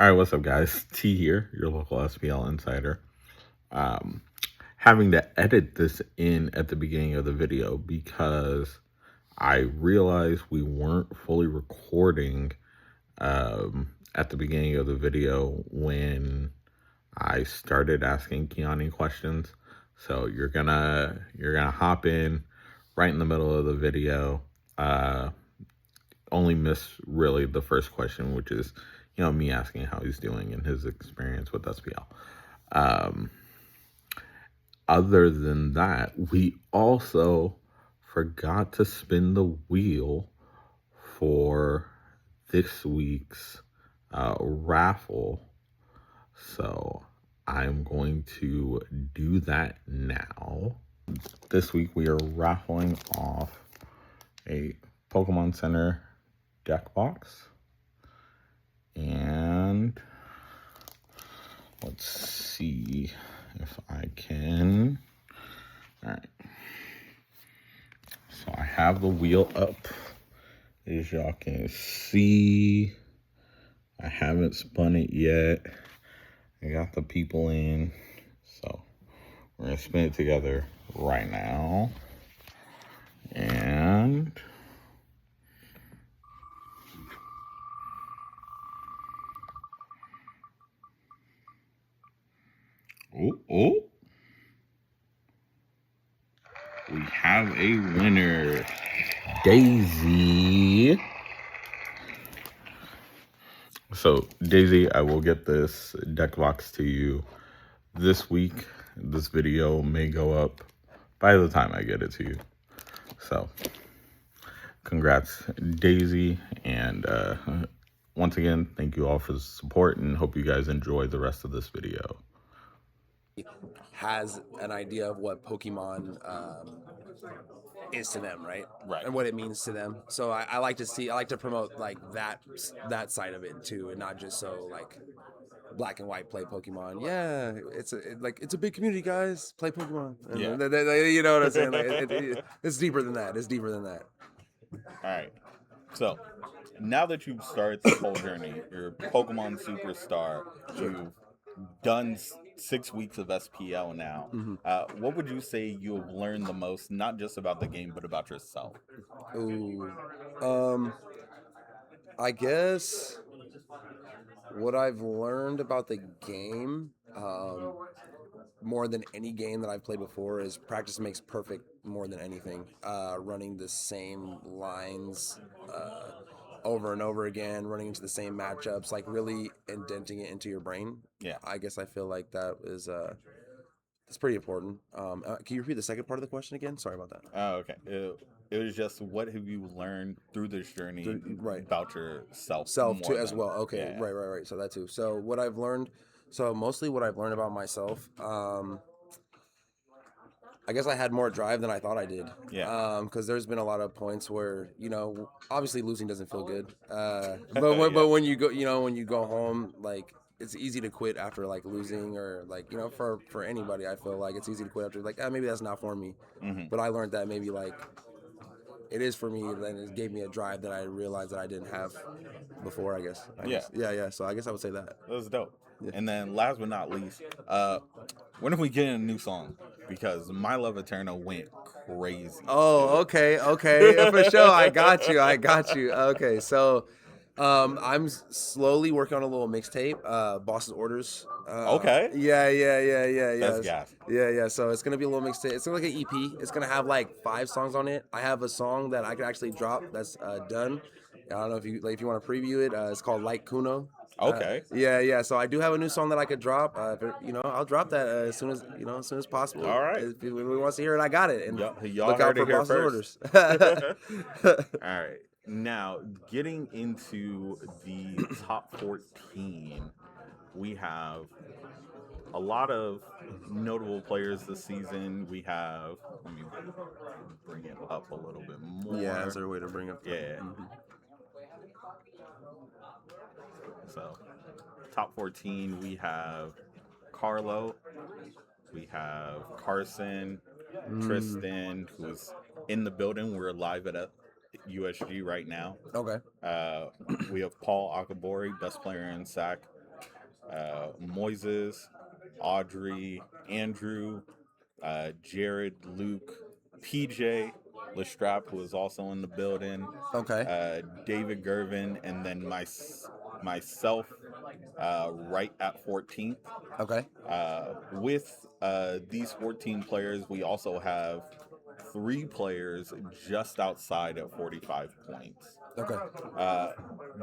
All right, what's up, guys? T here, your local SPL insider. Um, Having to edit this in at the beginning of the video because I realized we weren't fully recording at the beginning of the video when I started asking Keoni questions. So you're gonna hop in right in the middle of the video. Only miss really the first question, which is, me asking how he's doing and his experience with SPL. Other than that, we also forgot to spin the wheel for this week's raffle. So I'm going to do that now. This week we are raffling off a Pokemon Center deck box. And let's see if I can. All right. So I have the wheel up. As y'all can see, I haven't spun it yet. I got the people in. So we're going to spin it together right now. And oh, we have a winner, Daisy. So Daisy, I will get this deck box to you this week. This video may go up by the time I get it to you. So congrats, Daisy. And once again, thank you all for the support and hope you guys enjoy the rest of this video. Has an idea of what Pokemon is to them, right? Right. And what it means to them. So I like to promote like that side of it too, and not just so like black and white play Pokemon. Yeah, it's a big community, guys. Play Pokemon. And Yeah. you know what I'm saying? Like, it's deeper than that. It's deeper than that. All right. So now that you've started this whole journey, you're a Pokemon superstar. You've done 6 weeks of SPL now. What would you say you have learned the most, not just about the game, but about yourself? Ooh, I guess what I've learned about the game, more than any game that I've played before, is practice makes perfect more than anything. Running the same lines over and over again, running into the same matchups, like really indenting it into your brain. Yeah. I guess I feel like that is that's pretty important. Can you repeat the second part of the question again? Sorry about that. Oh, okay. It was just, what have you learned through this journey Right. about yourself? Self too more as than- well. Okay, Yeah. right. So that too. So what I've learned, mostly what I've learned about myself, I guess I had more drive than I thought I did. Yeah. Because there's been a lot of points where, obviously losing doesn't feel good. Yeah. When you go, when you go home, like it's easy to quit after like losing, or like, for anybody, I feel like it's easy to quit after like, maybe that's not for me. But I learned that maybe like it is for me, and it gave me a drive that I realized that I didn't have before, I guess. Yeah. So I guess I would say that. That was dope. Yeah. And then last but not least, when are we getting a new song? Because My Love Eternal went crazy. Oh, okay, for sure. I got you. Okay, so I'm slowly working on a little mixtape, Boss's Orders. Okay. Yeah. That's gas. Yeah. So it's gonna be a little mixtape. It's like an EP. It's gonna have like 5 songs on it. I have a song that I could actually drop that's done. I don't know if you want to preview it. It's called Light Kuno. Okay. Yeah. So I do have a new song that I could drop. I'll drop that as soon as possible. All right. If anyone wants to hear it, I got it. And Y'all look heard out for it here Boss's first. Orders. All right. Now, getting into the top 14, we have a lot of notable players this season. We have, let me bring it up a little bit more. Yeah, is there a way to bring up? Yeah. So, top 14, we have Carlo, we have Carson, Tristan, who's in the building. We're live at USG right now. Okay. We have Paul Akabori, best player in SAC. Moises, Audrey, Andrew, Jared, Luke, PJ, Lestrap, who is also in the building, Okay. David Gervin, and then myself right at 14th. Okay. With these 14 players, we also have 3 players just outside at 45 points. Okay.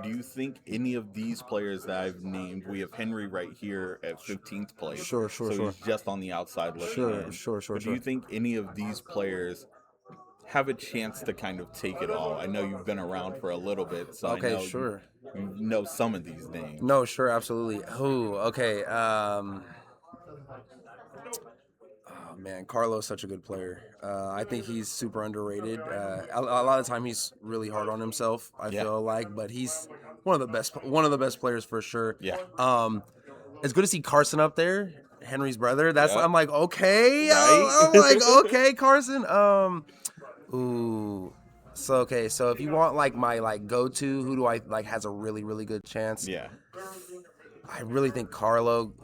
Do you think any of these players that I've named, we have Henry right here at 15th place, Sure. so he's just on the outside looking in. Sure. But do you think any of these players have a chance to kind of take it all? I know you've been around for a little bit, so Okay, I know sure. you know some of these names. No, sure, absolutely. Who? Okay. Oh man, Carlo's such a good player. I think he's super underrated. A lot of the time, he's really hard on himself. I Yeah. feel like, but he's one of the best players for sure. Yeah. It's good to see Carson up there, Henry's brother. That's Yeah. I'm like, okay, Right? I'm like, okay, Carson. Ooh. So if you want like my like go to, who do I like has a really really good chance? Yeah. I really think Carlo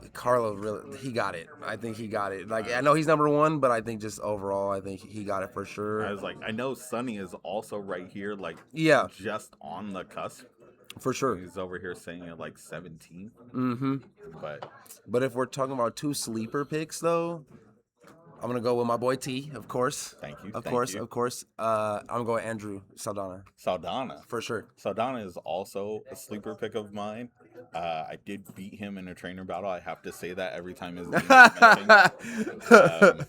really he got it. I think he got it. Like I know he's number 1, but I think just overall, I think he got it for sure. I was like, I know Sonny is also right here, like Yeah, just on the cusp. for sure. He's over here saying at like 17. Mm-hmm. But if we're talking about 2 sleeper picks though, I'm gonna go with my boy T, of course. thank you. Of thank course, you. of course. I'm gonna go with Andrew Saldana Saldana. for sure. Saldana is also a sleeper pick of mine. I did beat him in a trainer battle. I have to say that every time his name is mentioned.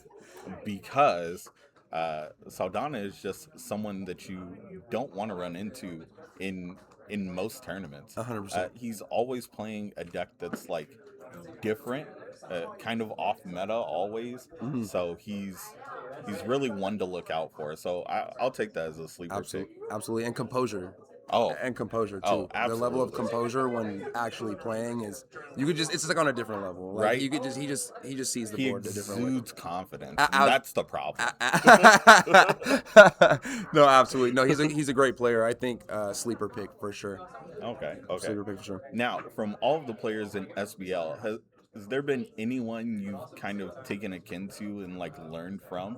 Because Saldana is just someone that you don't want to run into in most tournaments. 100%. He's always playing a deck that's like different, kind of off meta always. Mhm. So he's really one to look out for. So I'll take that as a sleeper pick. Absolutely, and composure. Oh, And composure too. Oh, The level of absolutely. composure when actually playing is it's just like on a different level. Like Right. You could just he just sees the he board a different way. exudes confidence. I- And that's the problem. No, absolutely. No, he's a great player. I think sleeper pick for sure. Okay. Sleeper pick for sure. Now, from all of the players in SBL, has there been anyone you've kind of taken a kin to and like learned from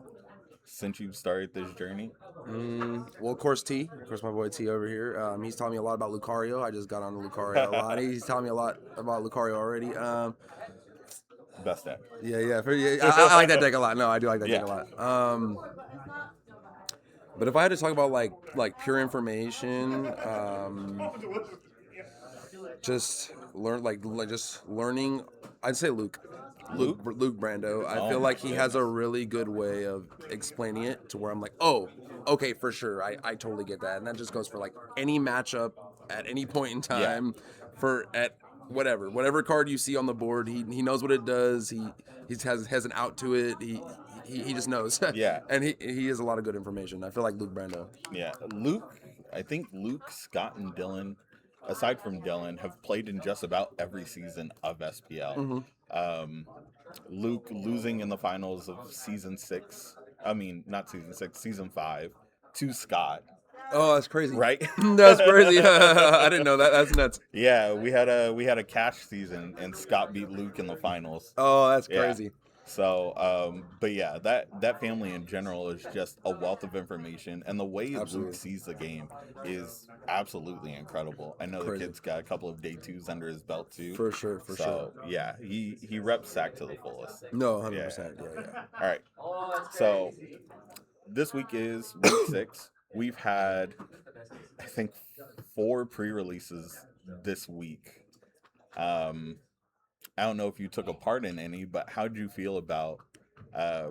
since you've started this journey? Well, of course, my boy T over here. He's taught me a lot about Lucario. I just got on Lucario a lot. He's taught me a lot about Lucario already. Best deck. Yeah. I like that deck a lot. No, I do like that deck a lot. But if I had to talk about like pure information, just learning. I'd say Luke Brando. I feel like he has a really good way of explaining it to where I'm like, oh, okay, for sure. I totally get that, and that just goes for like any matchup at any point in time, at whatever card you see on the board. He knows what it does. He has an out to it. He just knows. Yeah. And he has a lot of good information. I feel like Luke Brando. Yeah, I think Luke, Scott, and Dylan, aside from Dylan, have played in just about every season of SPL. Luke losing in the finals of season 6. I mean, not season 6, season 5 to Scott. Oh, that's crazy. Right? That's crazy. I didn't know that. That's nuts. Yeah, we had a cash season and Scott beat Luke in the finals. Oh, that's crazy. Yeah. So, but yeah, that family in general is just a wealth of information, and the way Luke sees the game is absolutely incredible. I know the kid's got a couple of day 2s under his belt too. For sure. So yeah, he reps SAC to the fullest. No, 100%. Yeah. All right. So this week is week 6. We've had, I think, 4 pre-releases this week. I don't know if you took a part in any, but how did you feel about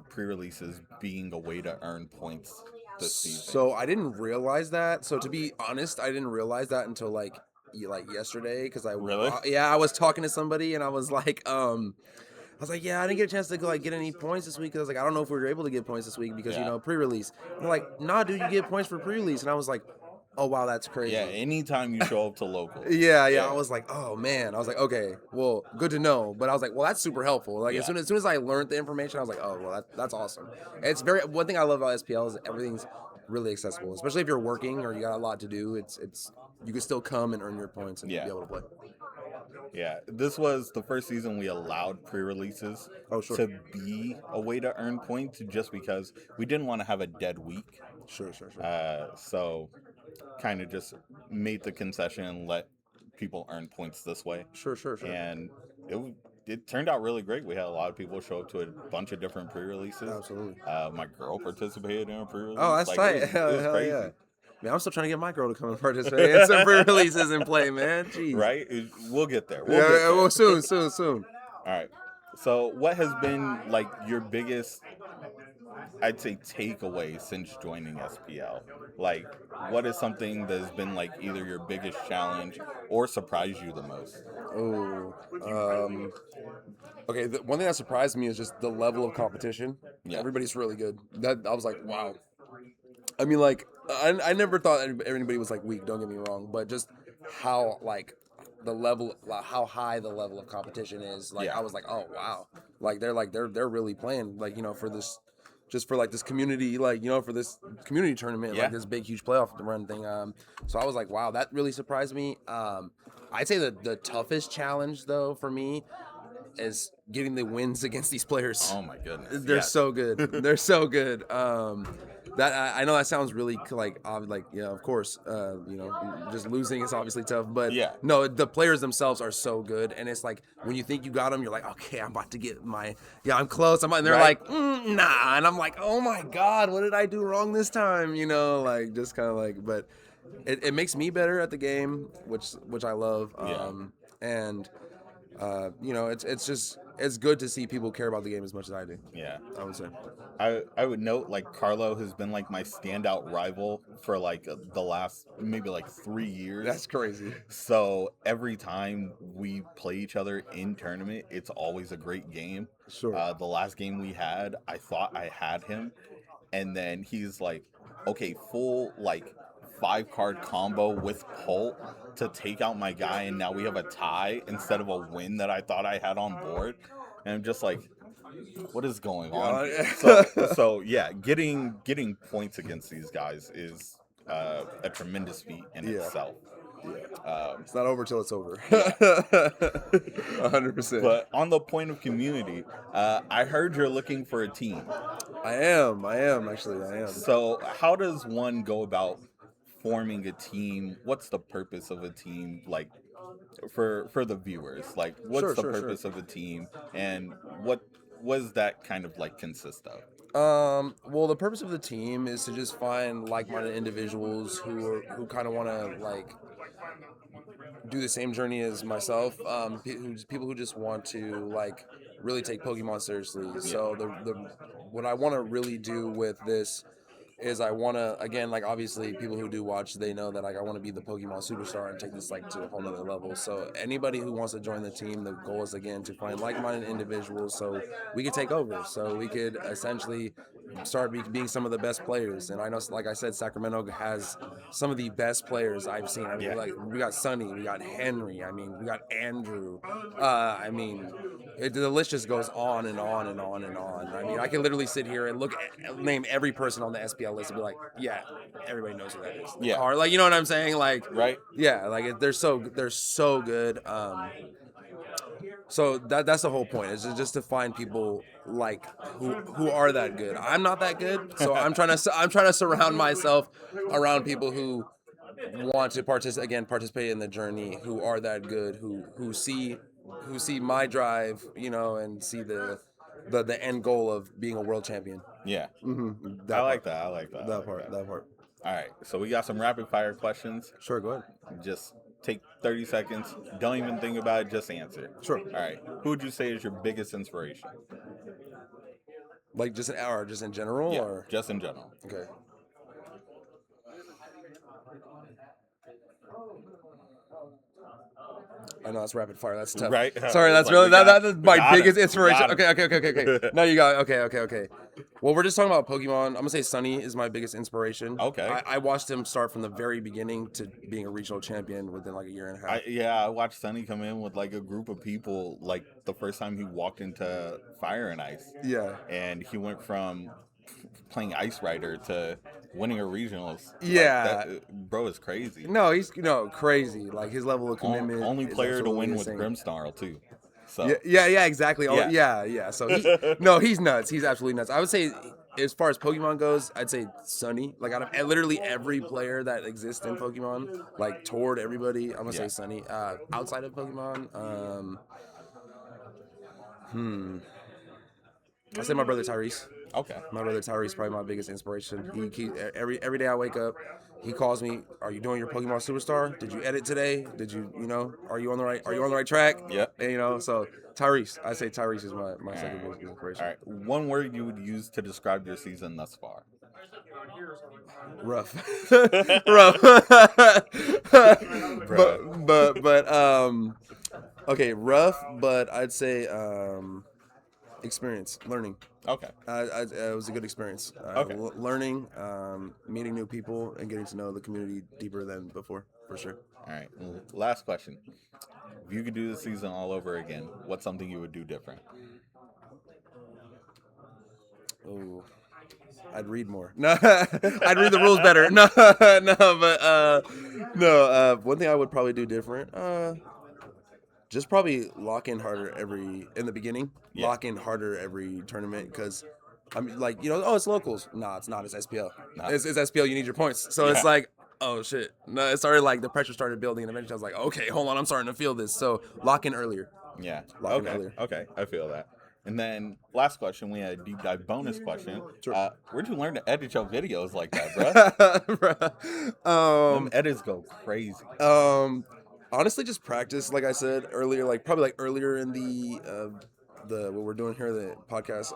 pre-releases being a way to earn points this season? So I didn't realize that. So to be honest, I didn't realize that until like yesterday, because I was talking to somebody and I was like, yeah, I didn't get a chance to like get any points this week because I was like, I don't know if we were able to get points this week because pre-release. And they're like, nah, dude, you get points for pre-release, and I was like, oh wow, that's crazy. Yeah, anytime you show up to local. Yeah. I was like, oh man. I was like, okay, well, good to know. But I was like, well, that's super helpful. Like as soon as I learned the information, I was like, oh well, that's awesome. It's one thing I love about SPL is everything's really accessible, especially if you're working or you got a lot to do. It's you can still come and earn your points and be able to play. Yeah, this was the first season we allowed pre-releases Oh, sure. to be a way to earn points, just because we didn't want to have a dead week. Sure. So kind of just made the concession and let people earn points this way. Sure. And it turned out really great. We had a lot of people show up to a bunch of different pre-releases. Absolutely. My girl participated in a pre-release. Oh, that's like tight. it was Hell crazy. yeah. Man, I'm still trying to get my girl to come and participate in some pre-releases and play, man. Jeez. Right? We'll get there. Yeah, well, soon. All right. So, what has been like your biggest, I'd say, takeaway since joining SPL? Like, what is something that has been like either your biggest challenge or surprised you the most? Okay, one thing that surprised me is just the level of competition. Yeah. Everybody's really good. That I was like, wow. I mean, like, I never thought anybody was like weak. Don't get me wrong, but just how like the level, how high the level of competition is. Like, Yeah. I was like, oh wow, they're really playing like for this, just for like this community, like for this community tournament, Yeah. like this big huge playoff run thing. So I was like, wow, that really surprised me. I'd say the toughest challenge though for me is getting the wins against these players. Oh my goodness. They're yes. so good. They're so good. That I know that sounds really like of course, just losing is obviously tough, but Yeah. no, the players themselves are so good, and it's like when you think you got them, you're like, okay, I'm about to get I'm close. And they're Right. like, nah, and I'm like, oh my god, what did I do wrong this time? Like just kind of like, but it makes me better at the game, which I love. And it's good to see people care about the game as much as I do. Yeah. I would say. I would note like Carlo has been like my standout rival for like the last maybe like 3 years. That's crazy. So every time we play each other in tournament, it's always a great game. Sure. The last game we had, I thought I had him, and then he's like, okay, full like 5-card combo with Pult to take out my guy, and now we have a tie instead of a win that I thought I had on board. And I'm just like, what is going on? So yeah, getting points against these guys is a tremendous feat in itself. Yeah. It's not over till it's over. 100%. But on the point of community, I heard you're looking for a team. I am actually. So how does one go about forming a team? What's the purpose of a team? Like for the viewers, like what's the purpose of a team, and what does that kind of like consist of? Well, the purpose of the team is to just find like-minded individuals who kind of want to like do the same journey as myself. People who just want to like really take Pokemon seriously. Yeah. So the what I want to really do with this is I want to, again, like obviously people who do watch, they know that like I want to be the Pokemon superstar and take this like to a whole nother level. So anybody who wants to join the team, the goal is again to find like-minded individuals so we could take over. So we could essentially start being some of the best players. And I know, like I said, Sacramento has some of the best players I've seen. I mean, like we got Sonny, we got Henry, I mean, we got Andrew. The list just goes on and on and on and on. I mean, I can literally sit here and name every person on the SPL list and be like, yeah, everybody knows who that is. Yeah. Or, like, you know what I'm saying? Like, right? Yeah, like they're so good. So that's the whole point. Is just to find people like who are that good. I'm not that good, so I'm trying to surround myself around people who want to participate in the journey, who are that good, who see my drive, and see the end goal of being a world champion. Yeah. Mm-hmm. I like that. That part. All right, so we got some rapid fire questions. Sure, go ahead. Just take 30 seconds. Don't even think about it. Just answer. Sure. All right. Who would you say is your biggest inspiration? Like just in general? Yeah, or just in general. Okay. I know that's rapid fire. That's tough. Right. Sorry, that's really that is my biggest inspiration. Okay. No, you got it. Okay. Well, we're just talking about Pokemon. I'm gonna say Sunny is my biggest inspiration. Okay. I watched him start from the very beginning to being a regional champion within like a year and a half. I watched Sunny come in with like a group of people like the first time he walked into Fire and Ice. Yeah. And he went from playing Ice Rider to winning a regionals. Yeah. Like, that, bro is crazy. No, he's crazy. Like his level of commitment Only is player to absolutely win with insane. Grimsnarl too. So Yeah, exactly. Yeah. Yeah. So he's nuts. He's absolutely nuts. I would say, as far as Pokemon goes, I'd say Sunny. Like out of literally every player that exists in Pokemon, like toward everybody, I'm gonna say Sunny. Outside of Pokemon, I say my brother Tyrese. Okay. My brother Tyrese is probably my biggest inspiration. He every day I wake up, he calls me. Are you doing your Pokemon Superstar? Did you edit today? Did you Are you on the right track? Yep. And so Tyrese, I say Tyrese is my All second right. biggest inspiration. All right. One word you would use to describe your season thus far. Rough. Rough. but okay, rough. But I'd say experience, learning. Okay. It was a good experience. Okay. Learning, meeting new people, and getting to know the community deeper than before, for sure. All right. Last question. If you could do the season all over again, what's something you would do different? Oh, I'd read more. No, I'd read the rules better. No, no. One thing I would probably do different. Just probably lock in harder in the beginning. Yeah. Lock in harder every tournament because I'm like, it's locals. Nah, it's not. It's SPL. Nah. It's SPL. You need your points. So it's like, oh shit. No, it started like the pressure started building, and eventually I was like, okay, hold on, I'm starting to feel this. So lock in earlier. Yeah. Lock in earlier. Okay. I feel that. And then last question, we had a deep dive bonus question. Sure. Where'd you learn to edit your videos like that, bro? Them edits go crazy. Honestly, just practice. Like I said earlier, probably earlier in the what we're doing here, the podcast.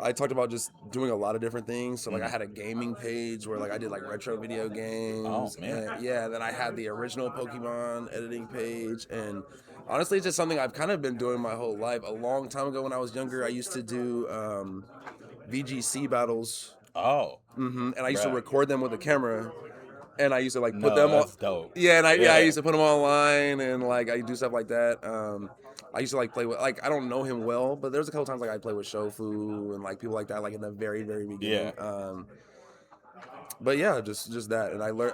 I talked about just doing a lot of different things. So I had a gaming page where I did retro video games. Oh, man. And then I had the original Pokemon editing page. And honestly, it's just something I've kind of been doing my whole life. A long time ago when I was younger, I used to do VGC battles. Oh. And I used to record them with a camera. And I used to put them that's on. dope. Yeah, and I used to put them online, and I do stuff like that. I used to play with I don't know him well, but there's a couple times I played with Shofu and people like that, in the very very beginning. Yeah. But yeah, just that, and I learned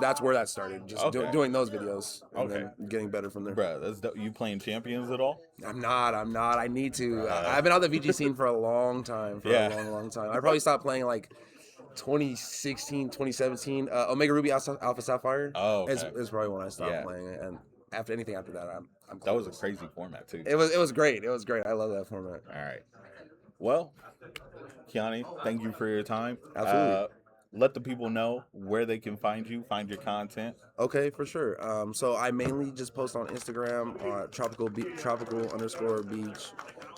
that's where that started. Just doing those videos, and then getting better from there. Bro, that's dope. You playing Champions at all? I'm not. I need to. I've been out the VG scene for a long time. A long time. I probably stopped playing 2016, 2017, Omega Ruby Alpha Sapphire. Oh, okay. is probably when I stopped playing it, and anything after that, I'm that was a crazy format too. It was great. It was great. I love that format. All right. Well, Keoni, thank you for your time. Absolutely. Let the people know where they can find you, find your content. Okay, for sure. So I mainly just post on Instagram, tropical _beach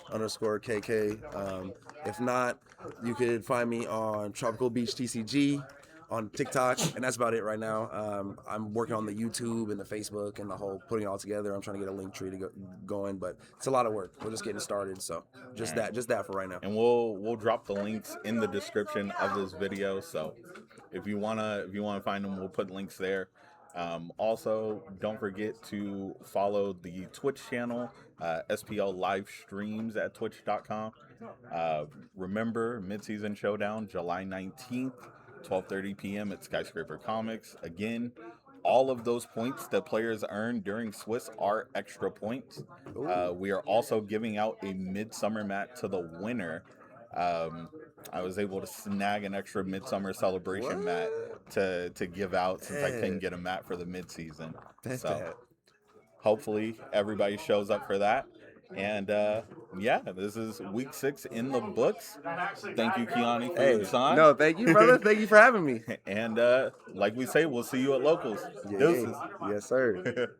_KK. If not, you could find me on Tropical Beach TCG on TikTok, and that's about it right now. I'm working on the YouTube and the Facebook and the whole putting it all together. I'm trying to get a link tree to going, but it's a lot of work. We're just getting started, so just that for right now. And we'll drop the links in the description of this video. So if you wanna find them, we'll put links there. Also, don't forget to follow the Twitch channel, SPL live streams at twitch.com. Remember, Mid-Season Showdown, July 19th, 12:30 p.m. at Skyscraper Comics. Again, all of those points that players earn during Swiss are extra points. We are also giving out a Midsummer mat to the winner. I was able to snag an extra Midsummer Celebration mat to give out since I couldn't get a mat for the mid-season. So hopefully everybody shows up for that. And this is week 6 in the books. Thank you, Keoni, for your time. No, thank you, brother. Thank you for having me. And like we say, we'll see you at locals. Deuces. Yes, sir.